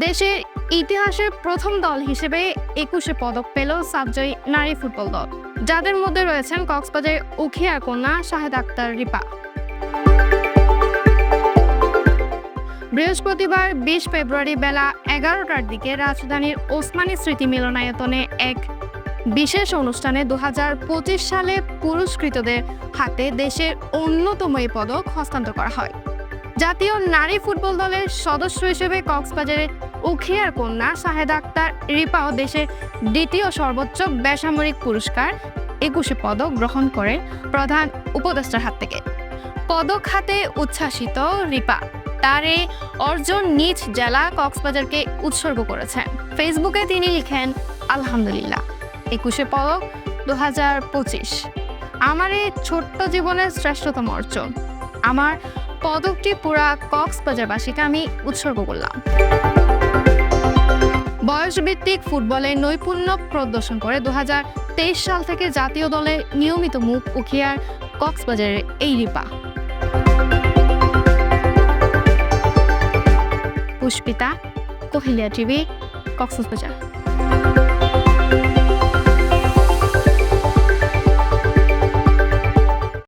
দেশের ইতিহাসে প্রথম দল হিসেবে ২১ পদক পেল সাবজয়ী নারী ফুটবল দল, যাদের মধ্যে রয়েছেন কক্সবাজারের উখিয়ার কন্যা শাহেদ আক্তার রিপা। বৃহস্পতিবার ২০ ফেব্রুয়ারি বেলা ১১টার দিকে রাজধানীর ওসমানী স্মৃতি মিলনায়তনে এক বিশেষ অনুষ্ঠানে ২০২৫ সালে পুরস্কৃতদের হাতে দেশের অন্যতম এই পদক হস্তান্তর করা হয়। জাতীয় নারী ফুটবল দলের সদস্য হিসেবে কক্সবাজারের উখিয়ার কন্যা শাহেদ আক্তার রিপাও দেশের দ্বিতীয় সর্বোচ্চ বেসামরিক পুরস্কার ২১ পদক গ্রহণ করেন প্রধান উপদেষ্টার হাত থেকে। পদক হাতে উচ্ছ্বাসিত রিপা তার এই অর্জন নিজ জেলা কক্সবাজারকে উৎসর্গ করেছেন। ফেসবুকে তিনি লিখেন, আলহামদুলিল্লাহ, ২১ পদক ২০২৫ আমার এই ছোট্ট জীবনের শ্রেষ্ঠতম অর্জন। আমার পদকটি পুরা কক্সবাজারবাসীকে আমি উৎসর্গ করলাম। বয়সভিত্তিক ফুটবলে নৈপুণ্য প্রদর্শন করে ২০২৩ সাল থেকে জাতীয় দলে নিয়মিত মুখ উখিয়ার কক্সবাজারের এই রিপা। পুষ্পিতা, কহিলিয়া টিভি, কক্সবাজার।